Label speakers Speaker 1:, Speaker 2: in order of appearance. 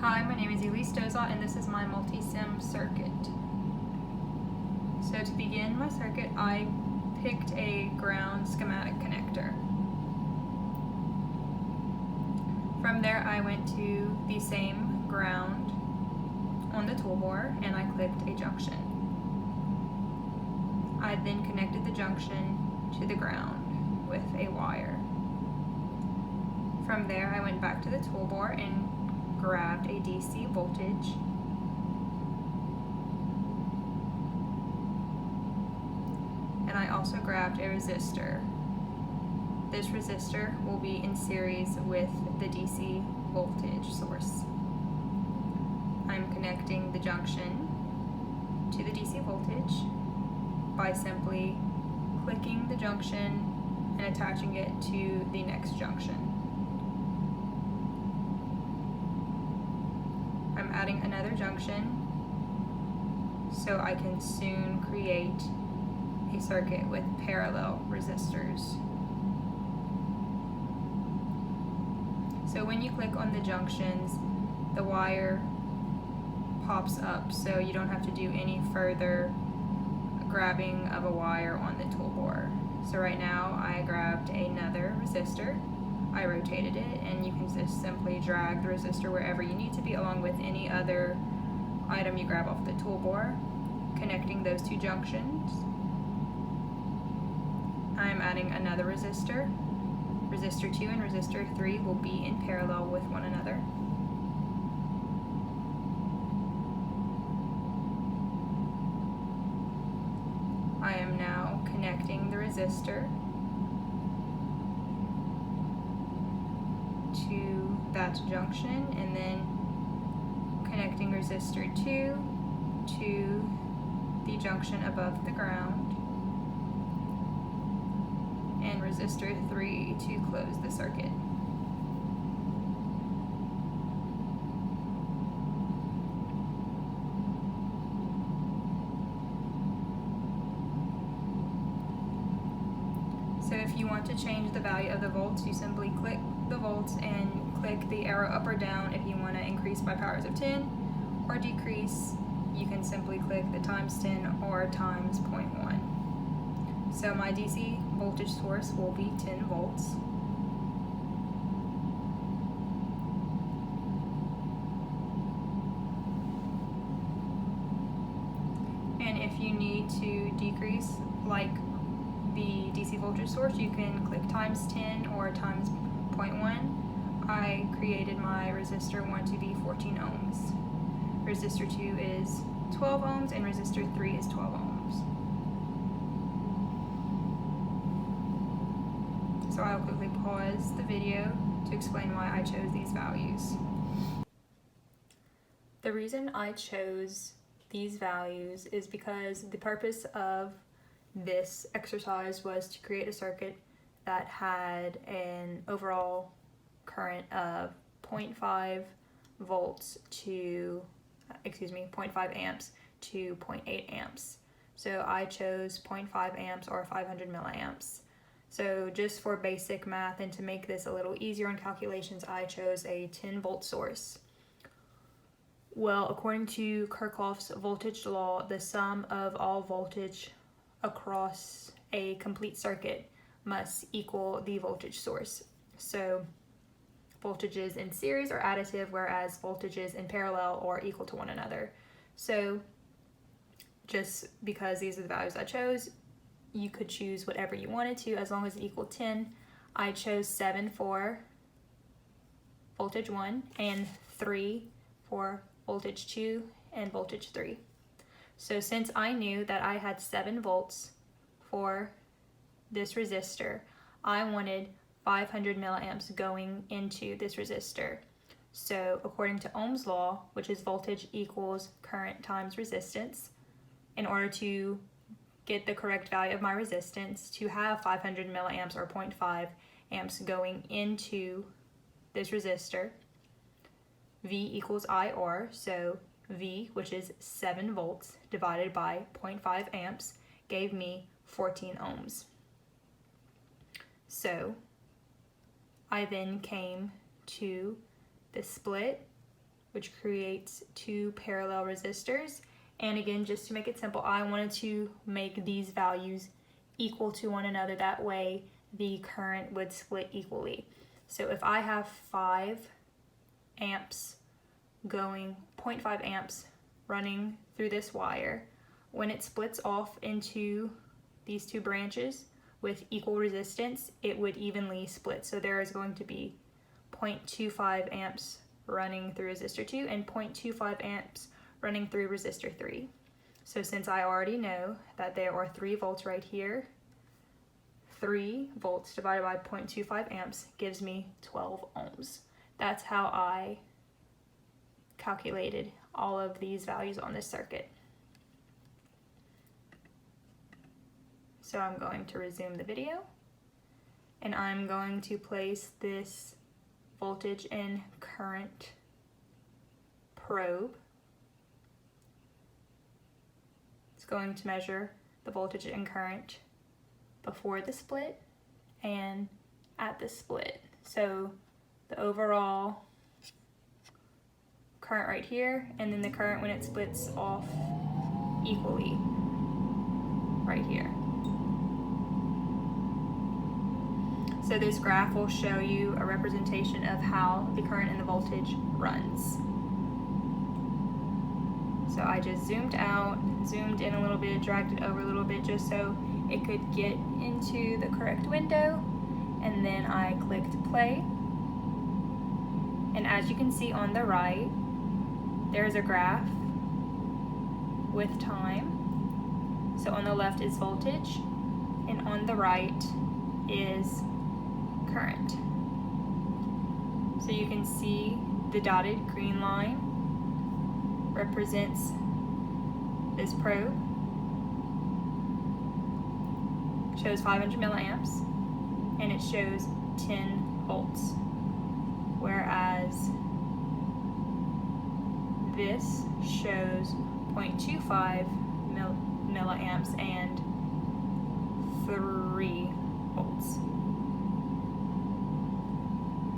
Speaker 1: Hi, my name is Elise Dozot and this is my Multisim circuit. So to begin my circuit, I picked a ground schematic connector. From there I went to the same ground on the toolbar and I clicked a junction. I then connected the junction to the ground with a wire. From there I went back to the toolbar and grabbed a DC voltage and I also grabbed a resistor. This resistor will be in series with the DC voltage source. I'm connecting the junction to the DC voltage by simply clicking the junction and attaching it to the next junction. I'm adding another junction so I can soon create a circuit with parallel resistors. So when you click on the junctions, the wire pops up so you don't have to do any further grabbing of a wire on the toolbar. So right now I grabbed another resistor, I rotated it, and you can just simply drag the resistor wherever you need to be along with any other item you grab off the toolbar, connecting those two junctions. I'm adding another resistor. Resistor 2 and resistor 3 will be in parallel with one another. I am now connecting the resistor to that junction and then connecting resistor 2 to the junction above the ground and resistor 3 to close the circuit. So if you want to change the value of the volts, you simply click the volts and click the arrow up or down. If you want to increase by powers of 10 or decrease, you can simply click the times 10 or times 0.1. So my DC voltage source will be 10 volts. And if you need to decrease, like the DC voltage source, you can click times 10 or times 0.1. I created my resistor 1 to be 14 ohms. Resistor 2 is 12 ohms and resistor 3 is 12 ohms. So I'll quickly pause the video to explain why I chose these values. The reason I chose these values is because the purpose of this exercise was to create a circuit that had an overall current of 0.5 volts to, 0.5 amps to 0.8 amps. So I chose 0.5 amps or 500 milliamps. So just for basic math and to make this a little easier on calculations, I chose a 10 volt source. Well, according to Kirchhoff's voltage law, the sum of all voltage across a complete circuit must equal the voltage source. So voltages in series are additive, whereas voltages in parallel are equal to one another. So just because these are the values I chose, you could choose whatever you wanted to as long as it equaled 10. I chose 7 for voltage 1 and 3 for voltage 2 and voltage 3. So since I knew that I had 7 volts for this resistor, I wanted 500 milliamps going into this resistor. So according to Ohm's law, which is voltage equals current times resistance, in order to get the correct value of my resistance, to have 500 milliamps or 0.5 amps going into this resistor, V equals IR, so V, which is 7 volts, divided by 0.5 amps, gave me 14 ohms. So I then came to the split which creates 2 parallel resistors. And again, just to make it simple, I wanted to make these values equal to one another. That way the current would split equally. So if I have 5 amps going, 0.5 amps running through this wire, when it splits off into these 2 branches with equal resistance, it would evenly split. So there is going to be 0.25 amps running through resistor 2 and 0.25 amps running through resistor 3. So since I already know that there are 3 volts right here, 3 volts divided by 0.25 amps gives me 12 ohms. That's how I calculated all of these values on this circuit. So I'm going to resume the video, and I'm going to place this voltage and current probe. It's going to measure the voltage and current before the split and at the split. So the overall current right here, and then the current when it splits off equally right here. So this graph will show you a representation of how the current and the voltage runs. So I just zoomed out, zoomed in a little bit, dragged it over a little bit just so it could get into the correct window, and then I clicked play. And as you can see on the right, there's a graph with time. So on the left is voltage, and on the right is current. So you can see the dotted green line represents this probe, shows 500 milliamps, and it shows 10 volts, whereas this shows 0.25 milliamps and 3 volts.